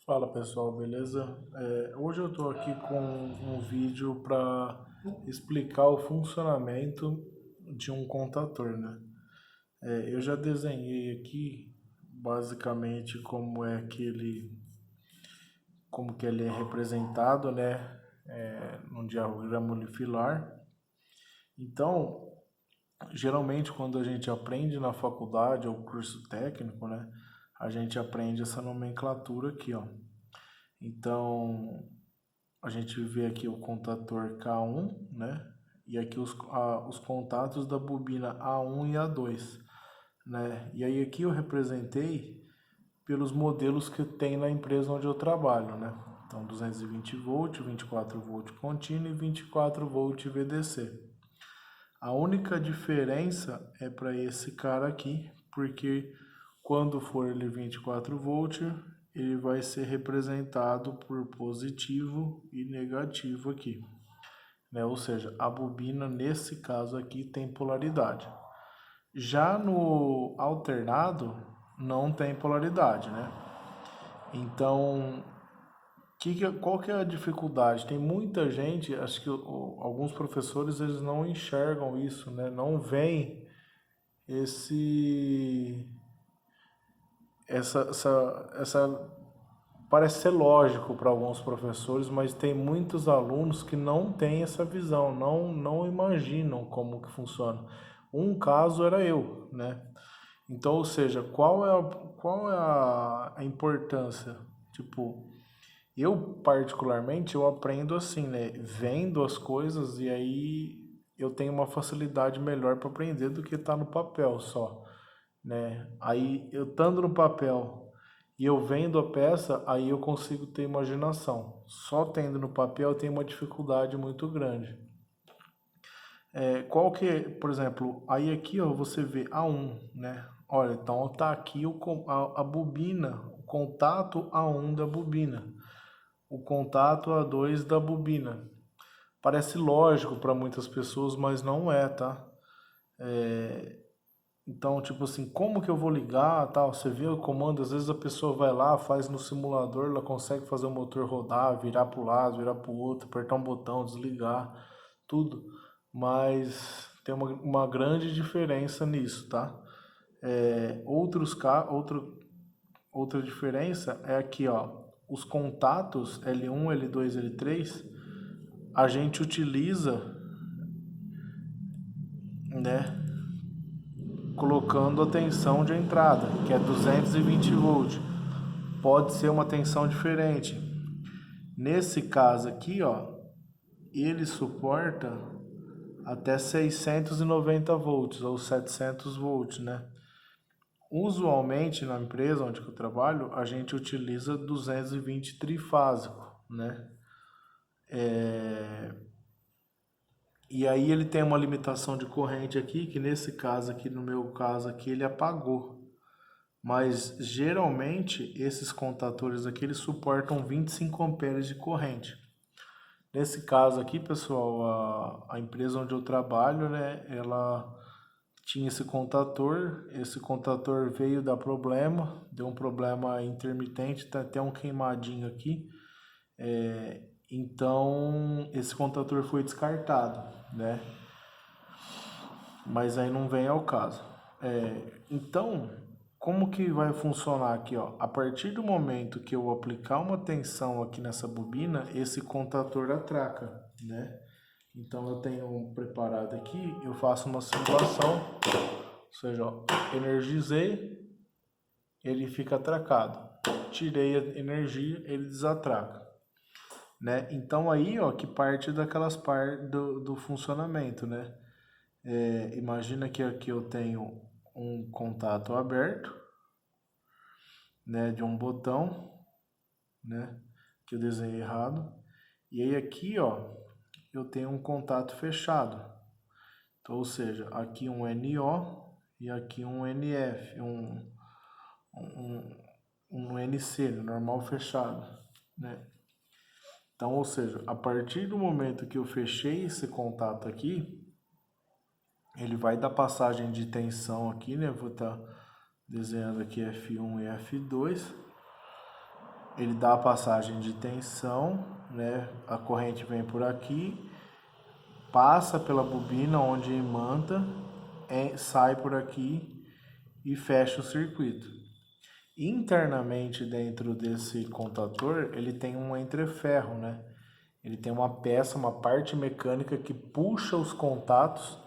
Fala pessoal, beleza? Hoje eu estou aqui com um vídeo para explicar o funcionamento de um contator, né? Eu já desenhei aqui basicamente como que ele é representado, né? Num diagrama unifilar. Então, geralmente quando a gente aprende na faculdade ou curso técnico, né? A gente aprende essa nomenclatura aqui, ó. Então, a gente vê aqui o contator K1, né? E aqui os contatos da bobina A1 e A2, né? E aí aqui eu representei pelos modelos que tem na empresa onde eu trabalho, né? Então 220 volt, 24 volt contínuo e 24 volt VDC. A única diferença é para esse cara aqui, porque quando for ele 24 volt, ele vai ser representado por positivo e negativo aqui, né? Ou seja, a bobina nesse caso aqui tem polaridade. Já no alternado não tem polaridade, né? Então, qual que é a dificuldade? Tem muita gente, acho que alguns professores eles não enxergam isso, né? Não veem esse essa parece ser lógico para alguns professores, mas tem muitos alunos que não têm essa visão, não imaginam como que funciona. Um caso era eu, né? Então, ou seja, qual é a importância? Tipo, eu particularmente eu aprendo assim, né? Vendo as coisas e aí eu tenho uma facilidade melhor para aprender do que tá no papel só, né? Aí eu estando no papel e eu vendo a peça, aí eu consigo ter imaginação. Só tendo no papel eu tenho uma dificuldade muito grande. Qual que é, por exemplo, aí aqui ó, você vê A1, né? Olha, então tá aqui a bobina, o contato A1 da bobina, o contato A2 da bobina. Parece lógico para muitas pessoas, mas não é, tá? Então, tipo assim, como que eu vou ligar, tal? Você vê o comando, às vezes a pessoa vai lá, faz no simulador, ela consegue fazer o motor rodar, virar para o lado, virar para o outro, apertar um botão, desligar, tudo. Mas tem uma grande diferença nisso, tá? Outra diferença é aqui, ó, os contatos L1, L2, L3, a gente utiliza, né, colocando a tensão de entrada, que é 220 volts. Pode ser uma tensão diferente. Nesse caso aqui, ó, ele suporta até 690 volts ou 700 volts, né? Usualmente na empresa onde eu trabalho, a gente utiliza 220 trifásico, né? E aí ele tem uma limitação de corrente aqui, que nesse caso aqui, no meu caso aqui, ele apagou. Mas geralmente esses contatores aqui eles suportam 25 amperes de corrente. Nesse caso aqui, pessoal, a empresa onde eu trabalho, né, ela tinha esse contator veio dar problema, deu um problema intermitente, tá até um queimadinho aqui. Então esse contator foi descartado, né? Mas aí não vem ao caso. Então, como que vai funcionar aqui, ó? A partir do momento que eu aplicar uma tensão aqui nessa bobina, esse contator atraca, né? Então eu tenho um preparado aqui, eu faço uma simulação, ou seja, ó, energizei, ele fica atracado. Tirei a energia, ele desatraca, né? Então aí, ó, que parte daquelas partes do funcionamento, né? Imagina que aqui eu tenho um contato aberto, né, de um botão, né, que eu desenhei errado. E aí aqui, ó, eu tenho um contato fechado. Então, ou seja, aqui um NO e aqui um NF, um NC, normal fechado, né? Então, ou seja, a partir do momento que eu fechei esse contato aqui, ele vai dar passagem de tensão aqui, né? Vou estar desenhando aqui F1 e F2. ele dá a passagem de tensão, né? A corrente vem por aqui, passa pela bobina onde imanta, sai por aqui e fecha o circuito. Internamente dentro desse contator, ele tem um entreferro, né? Ele tem uma peça, uma parte mecânica que puxa os contatos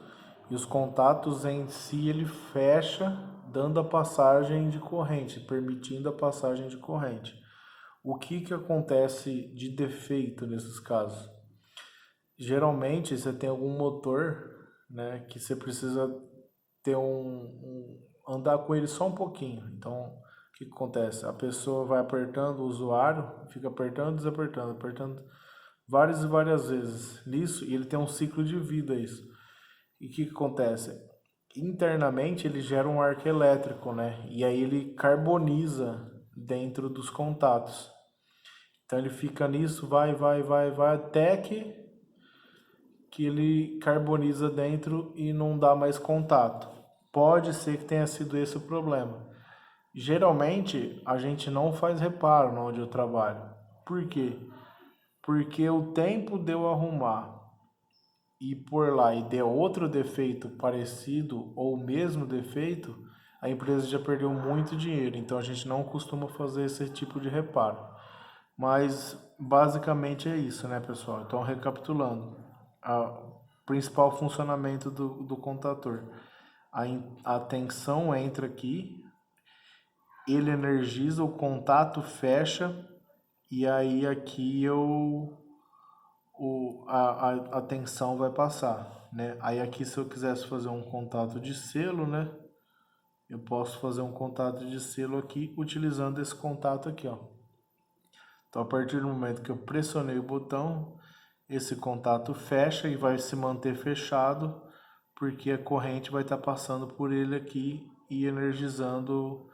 e os contatos em si ele fecha, dando a passagem de corrente, permitindo a passagem de corrente. O que acontece de defeito nesses casos? Geralmente você tem algum motor, né, que você precisa ter andar com ele só um pouquinho. Então, o que acontece? A pessoa vai apertando, o usuário fica apertando, desapertando, apertando várias e várias vezes nisso, e ele tem um ciclo de vida isso. E o que acontece? Internamente ele gera um arco elétrico, né? E aí ele carboniza dentro dos contatos. Então ele fica nisso, vai, até que ele carboniza dentro e não dá mais contato. Pode ser que tenha sido esse o problema. Geralmente a gente não faz reparo onde eu trabalho. Por quê? Porque o tempo de eu arrumar e por lá e der outro defeito parecido ou o mesmo defeito, a empresa já perdeu muito dinheiro. Então a gente não costuma fazer esse tipo de reparo. Mas basicamente é isso, né, pessoal? Então, recapitulando, o principal funcionamento do contator. A tensão entra aqui, ele energiza, o contato fecha, e aí aqui a tensão vai passar, né? Aí aqui, se eu quisesse fazer um contato de selo, né? Eu posso fazer um contato de selo aqui, utilizando esse contato aqui, ó. Então, a partir do momento que eu pressionei o botão, esse contato fecha e vai se manter fechado, porque a corrente vai estar passando por ele aqui e energizando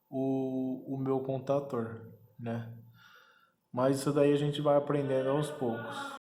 o meu contator, né? Mas isso daí a gente vai aprendendo aos poucos.